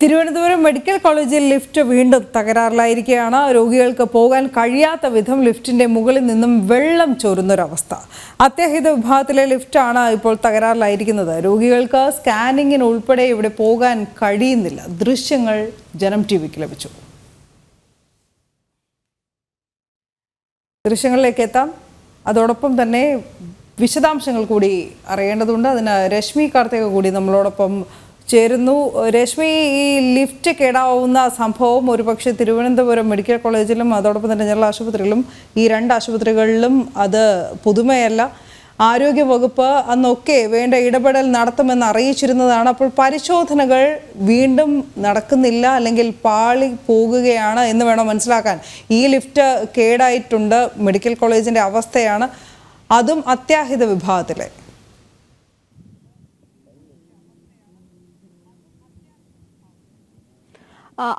Thiruvananthapuram medical കോളേജിൽ lift വീണ്ടും തകരാറിലായിരിക്കുകയാണ്. രോഗികൾക്ക് പോകാൻ കഴിയാത്ത വിധം ലിഫ്റ്റിന്റെ മുകളിൽ നിന്നും വെള്ളം ചോരുന്നൊരവസ്ഥ. അത്യാഹിത വിഭാഗത്തിലെ ലിഫ്റ്റാണ് ഇപ്പോൾ തകരാറിലായിരിക്കുന്നത്. രോഗികൾക്ക് സ്കാനിങ്ങിന് ഉൾപ്പെടെ ഇവിടെ പോകാൻ കഴിയുന്നില്ല. ദൃശ്യങ്ങൾ ജനം ടിവിക്ക് ലഭിച്ചു. ദൃശ്യങ്ങളിലേക്ക് എത്താം. അതോടൊപ്പം തന്നെ വിശദാംശങ്ങൾ കൂടി അറിയേണ്ടതുണ്ട്. അതിന് രശ്മി കാർത്തിക കൂടി നമ്മളോടൊപ്പം ചേരുന്നു. രശ്മി, ഈ ലിഫ്റ്റ് കേടാവുന്ന സംഭവം ഒരുപക്ഷെ തിരുവനന്തപുരം മെഡിക്കൽ കോളേജിലും അതോടൊപ്പം തന്നെ ജനറൽ ആശുപത്രിയിലും, ഈ രണ്ട് ആശുപത്രികളിലും അത് പുതുമയല്ല. ആരോഗ്യവകുപ്പ് അന്നൊക്കെ വേണ്ട ഇടപെടൽ നടത്തുമെന്ന് അറിയിച്ചിരുന്നതാണ്. അപ്പോൾ പരിശോധനകൾ വീണ്ടും നടക്കുന്നില്ല, അല്ലെങ്കിൽ പാളി പോകുകയാണ് എന്ന് വേണം മനസ്സിലാക്കാൻ. ഈ ലിഫ്റ്റ് കേടായിട്ടുണ്ട്. മെഡിക്കൽ കോളേജിൻ്റെ അവസ്ഥയാണ്, അതും അത്യാഹിത വിഭാഗത്തിലെ.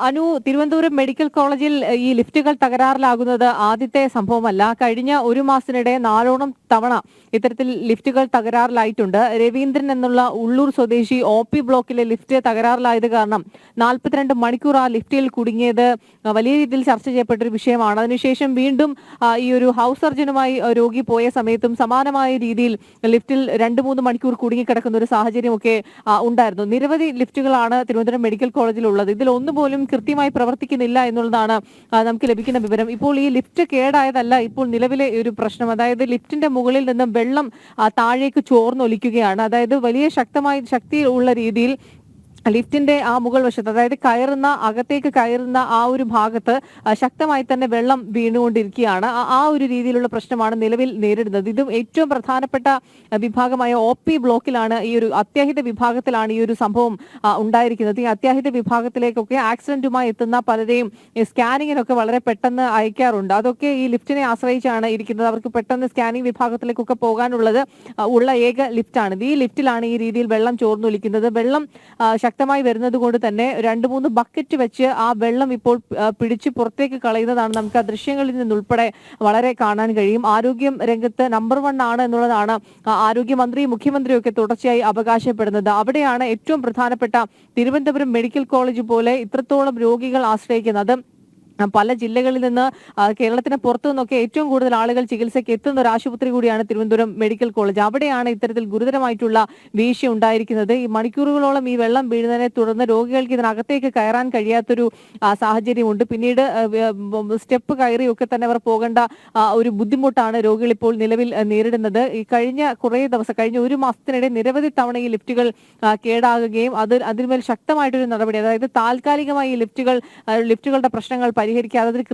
അനു, തിരുവനന്തപുരം മെഡിക്കൽ കോളേജിൽ ഈ ലിഫ്റ്റുകൾ തകരാറിലാകുന്നത് ആദ്യത്തെ സംഭവമല്ല. കഴിഞ്ഞ ഒരു മാസത്തിനിടെ 4ഓളം തവണ ഇത്തരത്തിൽ ലിഫ്റ്റുകൾ തകരാറിലായിട്ടുണ്ട്. രവീന്ദ്രൻ എന്നുള്ള ഉള്ളൂർ സ്വദേശി OP ബ്ലോക്കിലെ ലിഫ്റ്റ് തകരാറിലായത് കാരണം 42 മണിക്കൂർ ആ ലിഫ്റ്റിൽ കുടുങ്ങിയത് വലിയ രീതിയിൽ ചർച്ച ചെയ്യപ്പെട്ടൊരു വിഷയമാണ്. അതിനുശേഷം വീണ്ടും ഈ ഒരു ഹൗസ് സർജനുമായി രോഗി പോയ സമയത്തും സമാനമായ രീതിയിൽ ലിഫ്റ്റിൽ 2-3 മണിക്കൂർ കുടുങ്ങിക്കിടക്കുന്ന ഒരു സാഹചര്യമൊക്കെ ഉണ്ടായിരുന്നു. നിരവധി ലിഫ്റ്റുകളാണ് തിരുവനന്തപുരം മെഡിക്കൽ കോളേജിലുള്ളത്. ഇതിൽ ഒന്നുപോലും കൃത്യമായി പ്രവർത്തിക്കുന്നില്ല എന്നുള്ളതാണ് നമുക്ക് ലഭിക്കുന്ന വിവരം. ഇപ്പോൾ ഈ ലിഫ്റ്റ് കേടായതല്ല ഇപ്പോൾ നിലവിലെ ഒരു പ്രശ്നം. അതായത് ലിഫ്റ്റിന്റെ മുകളിൽ നിന്നും വെള്ളം താഴേക്ക് ചോർന്നൊലിക്കുകയാണ്. അതായത് വലിയ ശക്തിയുള്ള രീതിയിൽ ലിഫ്റ്റിന്റെ ആ മുകൾ വശത്ത്, അതായത് അകത്തേക്ക് കയറുന്ന ആ ഒരു ഭാഗത്ത് ശക്തമായി തന്നെ വെള്ളം വീണുകൊണ്ടിരിക്കുകയാണ്. ആ ഒരു രീതിയിലുള്ള പ്രശ്നമാണ് നിലവിൽ നേരിടുന്നത്. ഇതും ഏറ്റവും പ്രധാനപ്പെട്ട വിഭാഗമായ OP ബ്ലോക്കിലാണ്, ഈ ഒരു അത്യാഹിത വിഭാഗത്തിലാണ് ഈ ഒരു സംഭവം ഉണ്ടായിരിക്കുന്നത്. ഈ അത്യാഹിത വിഭാഗത്തിലേക്കൊക്കെ ആക്സിഡന്റുമായി എത്തുന്ന പലരെയും സ്കാനിങ്ങിനൊക്കെ വളരെ പെട്ടെന്ന് അയക്കാറുണ്ട്. അതൊക്കെ ഈ ലിഫ്റ്റിനെ ആശ്രയിച്ചാണ് ഇരിക്കുന്നത്. അവർക്ക് പെട്ടെന്ന് സ്കാനിങ് വിഭാഗത്തിലേക്കൊക്കെ പോകാനുള്ളത് ഉള്ള ഏക ലിഫ്റ്റാണ്. ഈ ലിഫ്റ്റിലാണ് ഈ രീതിയിൽ വെള്ളം ചോർന്നൊലിക്കുന്നത്. വെള്ളം ശക്തമായി വരുന്നത് കൊണ്ട് തന്നെ 2-3 ബക്കറ്റ് വെച്ച് ആ വെള്ളം ഇപ്പോൾ പിടിച്ച് പുറത്തേക്ക് കളയുന്നതാണ് നമുക്ക് ആ ദൃശ്യങ്ങളിൽ നിന്നുൾപ്പെടെ വളരെ കാണാൻ കഴിയും. ആരോഗ്യം രംഗത്ത് നമ്പർ 1 ആണ് എന്നുള്ളതാണ് ആരോഗ്യമന്ത്രിയും മുഖ്യമന്ത്രിയും ഒക്കെ തുടർച്ചയായി അവകാശപ്പെടുന്നത്. അവിടെയാണ് ഏറ്റവും പ്രധാനപ്പെട്ട തിരുവനന്തപുരം മെഡിക്കൽ കോളേജ് പോലെ ഇത്രത്തോളം രോഗികൾ ആശ്രയിക്കുന്നത്. പല ജില്ലകളിൽ നിന്ന്, കേരളത്തിന് പുറത്തു നിന്നൊക്കെ ഏറ്റവും കൂടുതൽ ആളുകൾ ചികിത്സയ്ക്ക് എത്തുന്ന ഒരു ആശുപത്രി കൂടിയാണ് തിരുവനന്തപുരം മെഡിക്കൽ കോളേജ്. അവിടെയാണ് ഇത്തരത്തിൽ ഗുരുതരമായിട്ടുള്ള വീഴ്ച ഉണ്ടായിരിക്കുന്നത്. ഈ മണിക്കൂറുകളോളം ഈ വെള്ളം വീഴുന്നതിനെ തുടർന്ന് രോഗികൾക്ക് ഇതിനകത്തേക്ക് കയറാൻ കഴിയാത്തൊരു സാഹചര്യമുണ്ട്. പിന്നീട് സ്റ്റെപ്പ് കയറിയൊക്കെ തന്നെ അവർ പോകേണ്ട ഒരു ബുദ്ധിമുട്ടാണ് രോഗികൾ ഇപ്പോൾ നിലവിൽ നേരിടുന്നത്. ഈ കഴിഞ്ഞ ഒരു മാസത്തിനിടെ നിരവധി തവണ ഈ ലിഫ്റ്റുകൾ കേടാകുകയും അതിന്മേൽ ശക്തമായിട്ടൊരു നടപടി, അതായത് താൽക്കാലികമായി ഈ ലിഫ്റ്റുകളുടെ പ്രശ്നങ്ങൾ പരിഹരിക്കാതെ അതിന്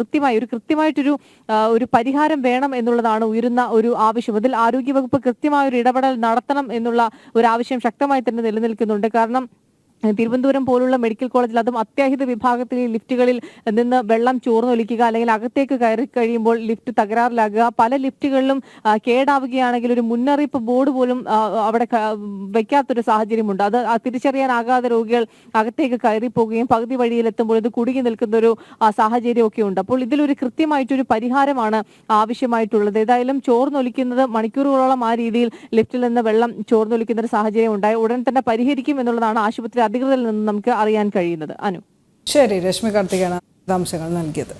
കൃത്യമായിട്ടൊരു പരിഹാരം വേണം എന്നുള്ളതാണ് ഉയരുന്ന ഒരു ആവശ്യം. അതിൽ ആരോഗ്യവകുപ്പ് കൃത്യമായ ഒരു ഇടപെടൽ നടത്തണം എന്നുള്ള ഒരു ആവശ്യം ശക്തമായി തന്നെ നിലനിൽക്കുന്നുണ്ട്. കാരണം തിരുവനന്തപുരം പോലുള്ള മെഡിക്കൽ കോളേജിൽ, അതും അത്യാഹിത വിഭാഗത്തിൽ ലിഫ്റ്റുകളിൽ നിന്ന് വെള്ളം ചോർന്നൊലിക്കുക, അല്ലെങ്കിൽ അകത്തേക്ക് കയറി കഴിയുമ്പോൾ ലിഫ്റ്റ് തകരാറിലാകുക, പല ലിഫ്റ്റുകളിലും കേടാവുകയാണെങ്കിൽ ഒരു മുന്നറിയിപ്പ് ബോർഡ് പോലും അവിടെ വെക്കാത്തൊരു സാഹചര്യമുണ്ട്. അത് തിരിച്ചറിയാനാകാതെ രോഗികൾ അകത്തേക്ക് കയറി പോവുകയും പകുതി വഴിയിലെത്തുമ്പോൾ ഇത് കുടുങ്ങി നിൽക്കുന്ന ഒരു സാഹചര്യമൊക്കെ ഉണ്ട്. അപ്പോൾ ഇതിലൊരു കൃത്യമായിട്ടൊരു പരിഹാരമാണ് ആവശ്യമായിട്ടുള്ളത്. ഏതായാലും ചോർന്നൊലിക്കുന്നത് മണിക്കൂറുകളോളം ആ രീതിയിൽ ലിഫ്റ്റിൽ നിന്ന് വെള്ളം ചോർന്നൊലിക്കുന്ന ഒരു സാഹചര്യം ഉണ്ടായി ഉടൻ തന്നെ പരിഹരിക്കും എന്നുള്ളതാണ് ആശുപത്രി അധികൃതരിൽ നിന്ന് നമുക്ക് അറിയാൻ കഴിയുന്നത്. അനു, ശരി, രശ്മി കാർത്തികയാണ് വിശദാംശങ്ങൾ നൽകിയത്.